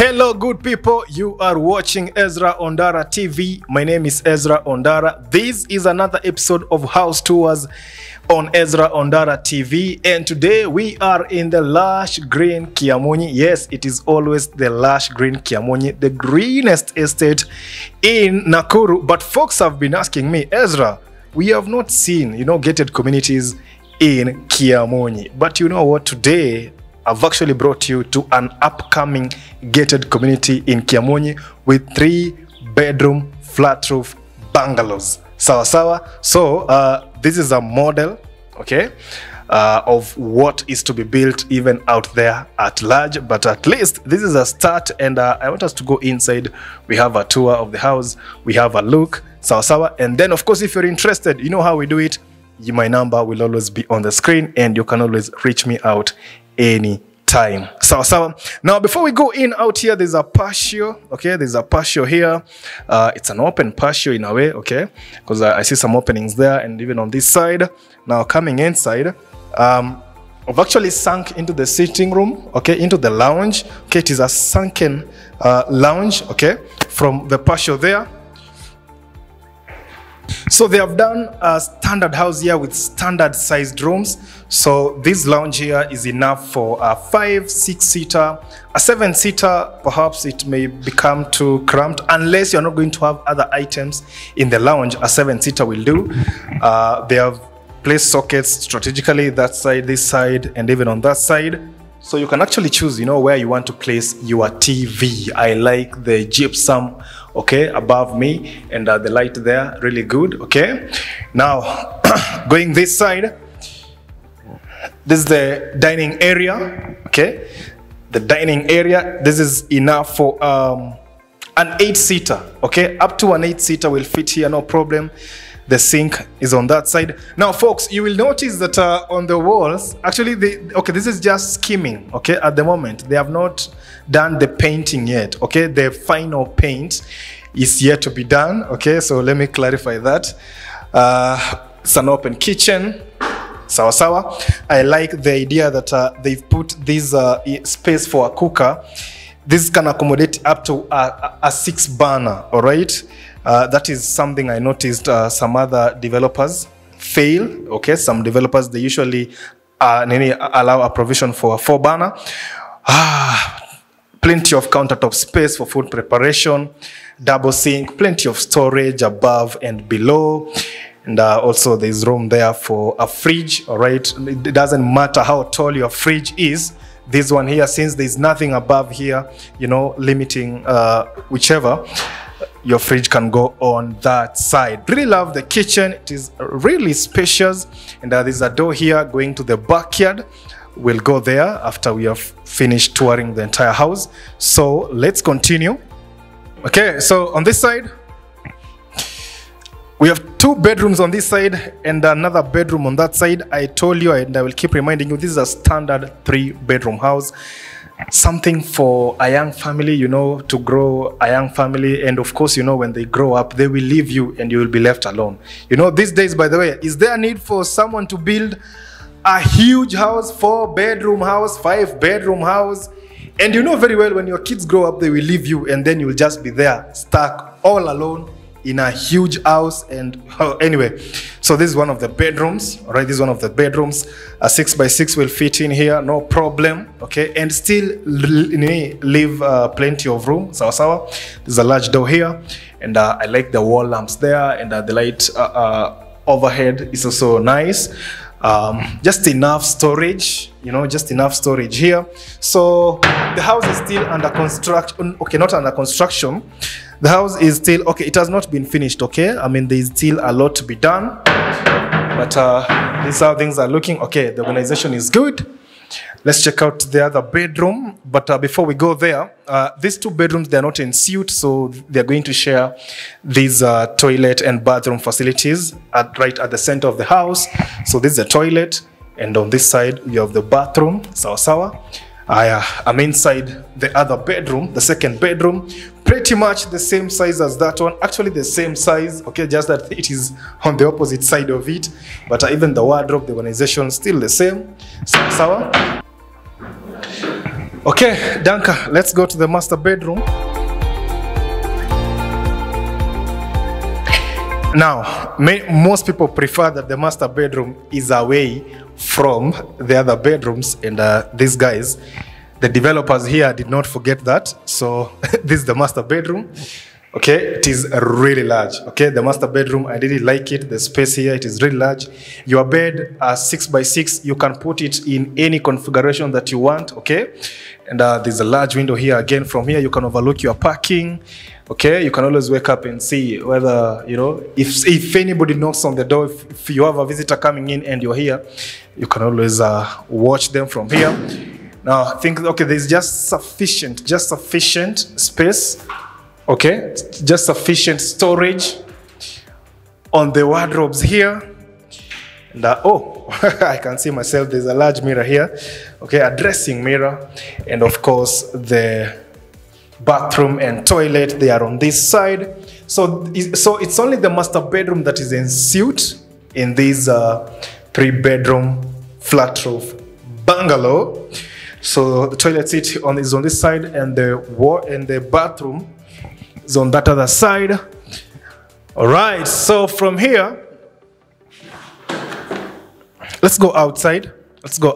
Hello good people, you are watching Ezra Ondara TV. My name is Ezra Ondara. This is another episode of House Tours on Ezra Ondara TV, and today we are in the lush green Kiamonyi. Yes, it is always the lush green Kiamonyi, the greenest estate in Nakuru. But folks have been asking me, Ezra, we have not seen, gated communities in Kiamonyi. But you know what, today I've actually brought you to an upcoming gated community in Kiamonyi with 3-bedroom flat roof bungalows. Sawa sawa. So this is a model, okay, of what is to be built even out there at large. But at least this is a start, and I want us to go inside. We have a tour of the house. We have a look. Sawa sawa. And then, of course, if you're interested, you know how we do it. My number will always be on the screen, and you can always reach me out any time. Sawa. Now, before we go in out here, there's a patio. Okay, there's a patio here. It's an open patio in a way, okay, because I see some openings there, and even on this side. Now, coming inside, I've actually sunk into the sitting room, okay, into the lounge. Okay, it is a sunken lounge, okay, from the patio there. So they have done a standard house here with standard sized rooms. So this lounge here is enough for a 5, 6-seater, a 7-seater. Perhaps it may become too cramped unless you're not going to have other items in the lounge. A 7-seater will do. They have placed sockets strategically that side, this side, and even on that side. So you can actually choose, where you want to place your TV. I like the gypsum, okay, above me, and the light there, really good, okay. Now, going this side, this is the dining area, okay. The dining area, this is enough for an 8-seater, okay. Up to an 8-seater will fit here, no problem. The sink is on that side. Now, folks, you will notice that on the walls, actually, this is just skimming, okay, at the moment. They have not done the painting yet, okay? The final paint is yet to be done, okay? So let me clarify that. It's an open kitchen. Sawa sawa. I like the idea that they've put this space for a cooker. This can accommodate up to a 6-burner, all right? That is something I noticed some other developers fail. Okay, some developers, they usually allow a provision for a 4-burner. Plenty of countertop space for food preparation, double sink, plenty of storage above and below. And also there's room there for a fridge, all right? It doesn't matter how tall your fridge is. This one here, since there's nothing above here, limiting whichever, your fridge can go on that side. Really love the kitchen. It is really spacious, and there's a door here going to the backyard. We'll go there after we have finished touring the entire house. So let's continue. Okay, so on this side, we have 2 bedrooms on this side and another bedroom on that side. I told you, and I will keep reminding you, this is a standard 3-bedroom house. Something for a young family, to grow a young family. And of course, when they grow up, they will leave you and you will be left alone. These days, by the way, is there a need for someone to build a huge house, 4-bedroom house, 5-bedroom house? And you know very well, when your kids grow up, they will leave you and then you will just be there, stuck all alone in a huge house. And anyway, so this is one of the bedrooms, all right? This is one of the bedrooms. A 6x6 will fit in here, no problem, okay? And still leave plenty of room. Sawa. There's a large door here, and I like the wall lamps there, and the light overhead is also nice. Just enough storage, just enough storage here. So the house is still under construction. Okay, not under construction. The house is still, okay, it has not been finished, okay? I mean, there's still a lot to be done. But this is how things are looking. Okay, the organization is good. Let's check out the other bedroom. But before we go there, these 2 bedrooms, they're not en suite, so they're going to share these toilet and bathroom facilities right at the center of the house. So this is the toilet, and on this side, you have the bathroom. Sawa. I'm inside the other bedroom, the 2nd bedroom. Pretty much the same size as that one. Actually, the same size, okay, just that it is on the opposite side of it. But even the wardrobe, the organization, still the same. Sawa. Okay, Danka, let's go to the master bedroom. Now, most people prefer that the master bedroom is away from the other bedrooms, and these guys, the developers here, did not forget that. So this is the master bedroom. Okay, it is really large. Okay, the master bedroom, I really like it. The space here, it is really large. Your bed, 6x6, you can put it in any configuration that you want. Okay, and there's a large window here. Again, from here you can overlook your parking. Okay, you can always wake up and see whether, you know, if anybody knocks on the door, if you have a visitor coming in and you're here, you can always watch them from here. Now, I think, okay, there's just sufficient space. Okay, just sufficient storage on the wardrobes here. And oh, I can see myself. There's a large mirror here. Okay, a dressing mirror, and of course the bathroom and toilet, they are on this side. So it's only the master bedroom that is ensuite in this 3-bedroom flat roof bungalow. So the toilet seat is on this side, and the bathroom is on that other side. All right, so from here, let's go outside. Let's go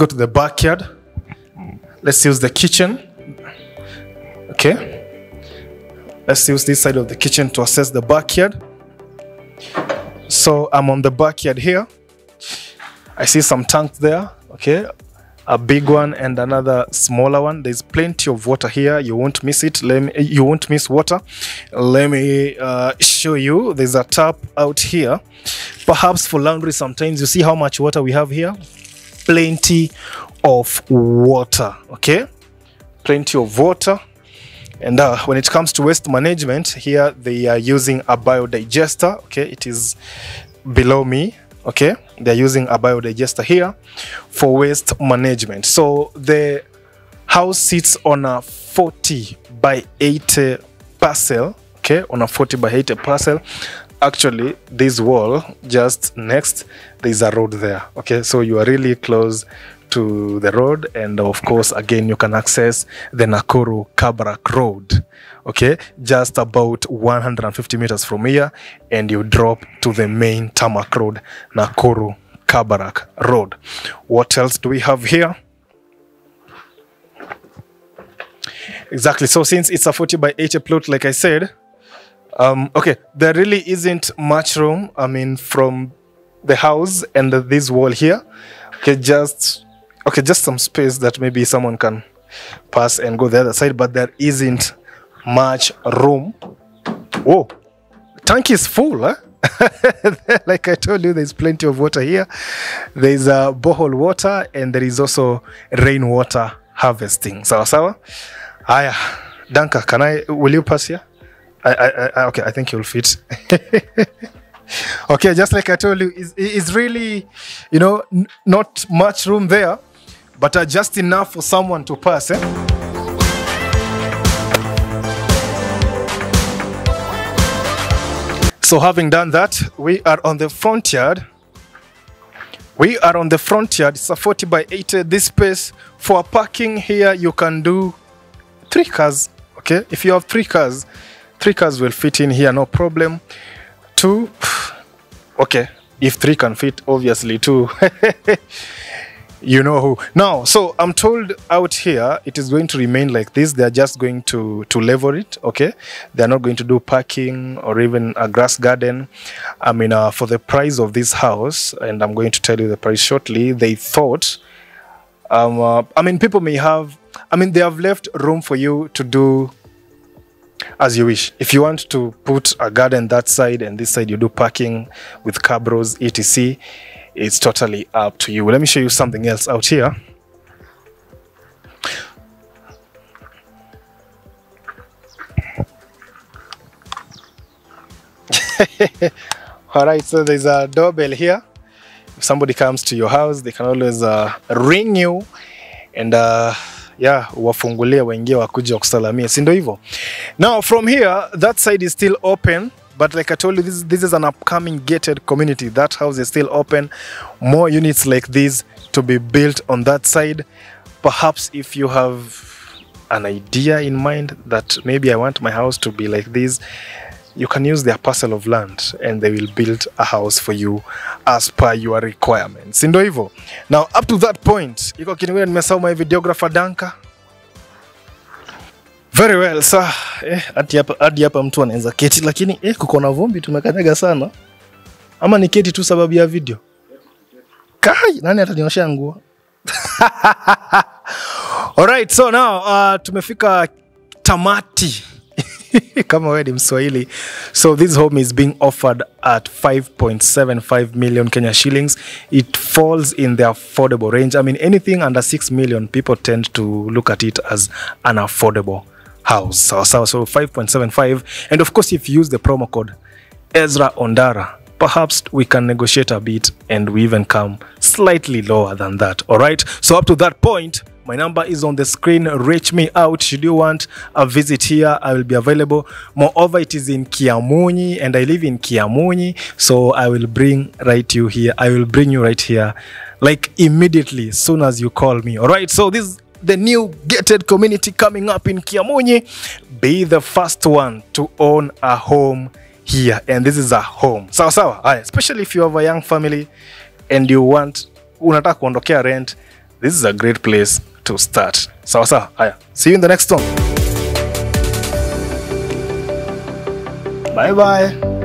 to the backyard. Let's use the kitchen. Okay, let's use this side of the kitchen to assess the backyard. So I'm on the backyard here. I see some tanks there. Okay, a big one and another smaller one. There's plenty of water here. You won't miss it. You won't miss water. Let me show you. There's a tap out here, perhaps for laundry. Sometimes you see how much water we have here. Plenty of water. Okay, plenty of water. And when it comes to waste management, here they are using a biodigester. Okay, it is below me. Okay, they're using a biodigester here for waste management. So the house sits on a 40 by 80 parcel. Okay, on a 40 by 80 parcel. Actually, this wall just next, there's a road there. Okay, so you are really close to the road, and of course, again, you can access the Nakuru Kabarak Road. Okay, just about 150 meters from here, and you drop to the main tarmac road, Nakuru Kabarak Road. What else do we have here? Exactly, so since it's a 40 by 80 plot, like I said, okay, there really isn't much room, I mean, from the house and this wall here. Okay, just some space that maybe someone can pass and go the other side, but there isn't much room. Oh, tank is full, huh? Like I told you, there's plenty of water here. There's borehole water, and there is also rainwater harvesting. Sawa. Aya, Danka, will you pass here? Okay, I think you'll fit. Okay, just like I told you, it's really, you know, not much room there, but just enough for someone to pass. So having done that, we are on the front yard. It's a 40 by 80. This space for parking here, you can do 3 cars. Okay, if you have 3 cars, 3 cars will fit in here, no problem. 2, okay, if 3 can fit, obviously 2. You know who. Now, so I'm told out here it is going to remain like this. They're just going to level it. Okay, they're not going to do parking or even a grass garden. I mean, for the price of this house, and I'm going to tell you the price shortly, they thought, I mean, people may have, I mean, they have left room for you to do as you wish. If you want to put a garden that side and this side you do parking with cabros, etc., it's totally up to you. Let me show you something else out here. All right, so there's a doorbell here. If somebody comes to your house, they can always ring you and yeah, wafungulia waingie wakuja kusalamia, si ndio hivyo? Now from here, that side is still open, but like I told you, this is an upcoming gated community. That house is still open. More units like this to be built on that side. perhaps if you have an idea in mind that maybe I want my house to be like this, you can use their parcel of land and they will build a house for you as per your requirements. Ndio hivyo. Now up to that point, iko kiniwe nimesahau my videographer Danka. Very well, sir. Hadi hapa mtu anaweza keti, lakini kuko na vumbi tumekanyaga sana. Ama ni keti tu sababu ya video? Kai, nani atanioshea nguo? Alright, so now tumefika tamati. Kama wewe ni Mswahili. So this home is being offered at 5.75 million Kenya shillings. It falls in the affordable range. I mean, anything under 6 million, people tend to look at it as an affordable house. So 5.75. And of course, if you use the promo code Ezra Ondara, perhaps we can negotiate a bit and we even come slightly lower than that. All right. So up to that point, my number is on the screen. Reach me out. Should you want a visit here, I will be available. Moreover, it is in Kiamunyi and I live in Kiamunyi. So I will bring you right here, like immediately, as soon as you call me. All right. So this is the new gated community coming up in Kiamunyi. Be the first one to own a home here, and this is a home. Sawa. Especially if you have a young family and you unataka kuondokea rent, this is a great place to start. Sawa. See you in the next one. Bye.